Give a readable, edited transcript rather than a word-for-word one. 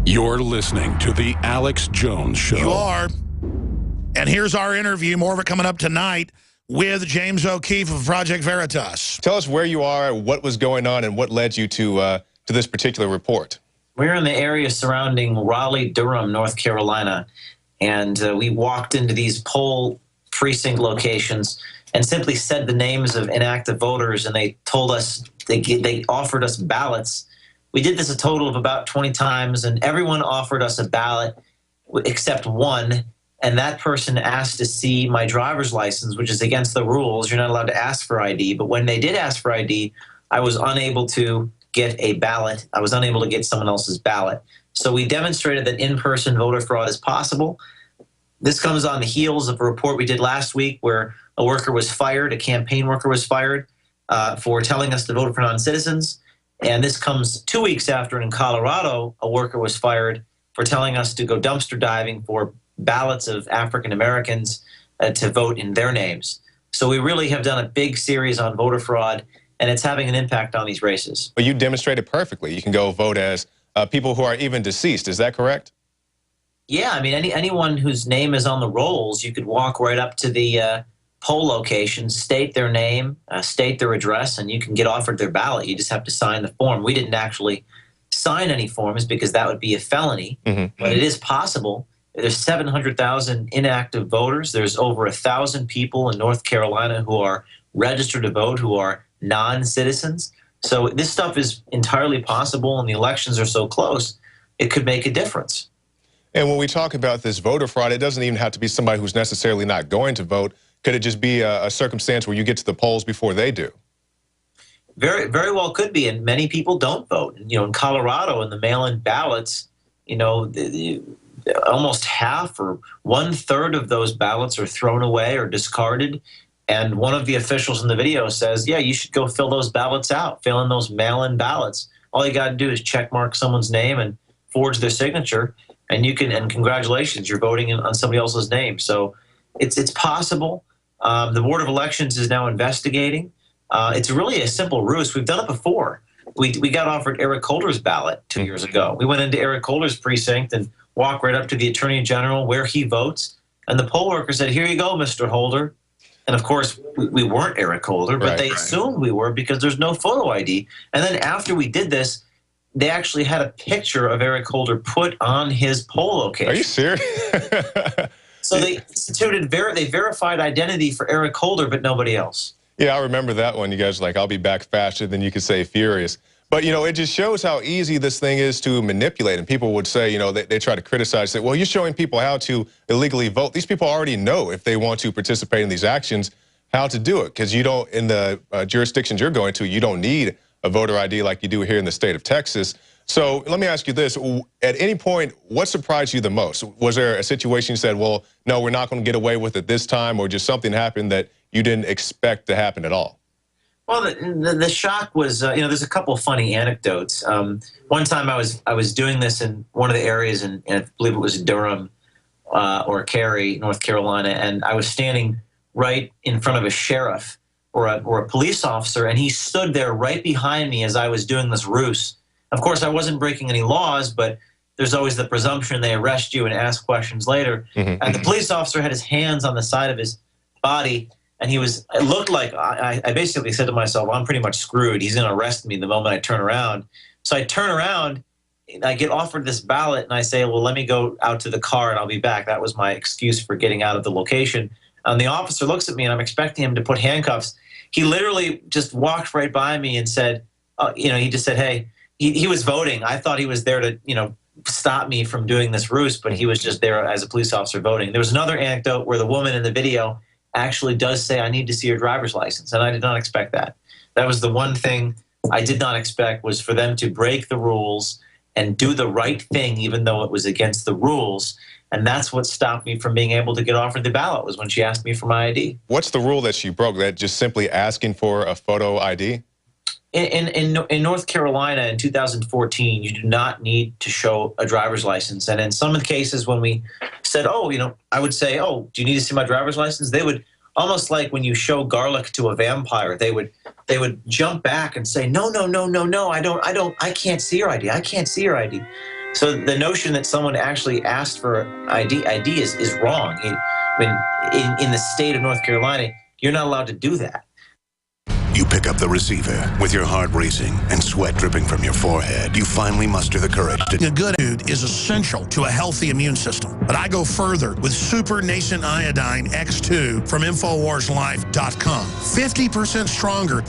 You're listening to The Alex Jones Show. You are. And here's our interview, more of it coming up tonight, with James O'Keefe of Project Veritas. Tell us where you are, what was going on, and what led you to this particular report. We're in the area surrounding Raleigh-Durham, North Carolina, and we walked into these poll precinct locations and simply said the names of inactive voters, and they told us, they offered us ballots. We did this a total of about 20 times, and everyone offered us a ballot except one, and that person asked to see my driver's license, which is against the rules. You're not allowed to ask for ID, but when they did ask for ID, I was unable to get a ballot. I was unable to get someone else's ballot. So we demonstrated that in-person voter fraud is possible. This comes on the heels of a report we did last week where a worker was fired, a campaign worker was fired for telling us to vote for non-citizens. And this comes 2 weeks after in Colorado, a worker was fired for telling us to go dumpster diving for ballots of African Americans to vote in their names. So we really have done a big series on voter fraud, and it's having an impact on these races. But you demonstrated perfectly. You can go vote as people who are even deceased. Is that correct? Yeah, I mean, anyone whose name is on the rolls, you could walk right up to the poll location, state their name, state their address, and you can get offered their ballot. You just have to sign the form. We didn't actually sign any forms because that would be a felony, but it is possible. There's 700,000 inactive voters. There's over 1,000 people in North Carolina who are registered to vote, who are non-citizens. So this stuff is entirely possible, and the elections are so close, it could make a difference. And when we talk about this voter fraud, it doesn't even have to be somebody who's necessarily not going to vote. Could it just be a circumstance where you get to the polls before they do? Very, very well could be, and many people don't vote. You know, in Colorado, in the mail-in ballots, you know, almost half or 1/3 of those ballots are thrown away or discarded. And one of the officials in the video says, yeah, you should go fill those ballots out, fill in those mail-in ballots. All you got to do is check mark someone's name and forge their signature, and you can, and congratulations, you're voting on somebody else's name. So it's possible. The Board of Elections is now investigating. It's really a simple ruse. We've done it before. We got offered Eric Holder's ballot 2 years ago. We went into Eric Holder's precinct and walked right up to the Attorney General where he votes, and the poll worker said, here you go, Mr. Holder. And of course, we weren't Eric Holder, but they assumed we were because there's no photo ID. And then after we did this, they actually had a picture of Eric Holder put on his poll location. Are you serious? So they instituted, they verified identity for Eric Holder, but nobody else. Yeah, I remember that one. You guys were like, I'll be back faster than you could say furious. But, you know, it just shows how easy this thing is to manipulate. And people would say, you know, they try to criticize, say, well, you're showing people how to illegally vote. These people already know if they want to participate in these actions, how to do it. Because you don't, in the jurisdictions you're going to, you don't need a voter ID like you do here in the state of Texas. So let me ask you this. At any point, what surprised you the most? Was there a situation you said, well, no, we're not going to get away with it this time, or just something happened that you didn't expect to happen at all? Well, the shock was, you know, there's a couple of funny anecdotes. One time I was doing this in one of the areas, and I believe it was Durham or Cary, North Carolina, and I was standing right in front of a sheriff or a police officer, and he stood there right behind me as I was doing this ruse. Of course, I wasn't breaking any laws, but there's always the presumption they arrest you and ask questions later. And the police officer had his hands on the side of his body, and it looked like, I basically said to myself, well, I'm pretty much screwed. He's going to arrest me the moment I turn around. So I turn around, and I get offered this ballot, and I say, well, let me go out to the car, and I'll be back. That was my excuse for getting out of the location. And the officer looks at me, and I'm expecting him to put handcuffs. He literally just walked right by me and said, you know, he just said, hey, he was voting. I thought he was there to, you know, stop me from doing this ruse, but he was just there as a police officer voting. There was another anecdote where the woman in the video actually does say, I need to see your driver's license, and I did not expect that. That was the one thing I did not expect, was for them to break the rules and do the right thing, even though it was against the rules. And that's what stopped me from being able to get offered the ballot, was when she asked me for my ID. What's the rule that she broke? That just simply asking for a photo ID? In North Carolina in 2014, you do not need to show a driver's license. And in some of the cases when we said, oh, you know, I would say, oh, do you need to see my driver's license? They would, almost like when you show garlic to a vampire, they would jump back and say, no, I can't see your ID. I can't see your ID. So the notion that someone actually asked for ID is wrong. In the state of North Carolina, you're not allowed to do that. You pick up the receiver with your heart racing and sweat dripping from your forehead. You finally muster the courage to... A good food is essential to a healthy immune system. But I go further with Super Nascent Iodine X2 from InfoWarsLife.com. 50% stronger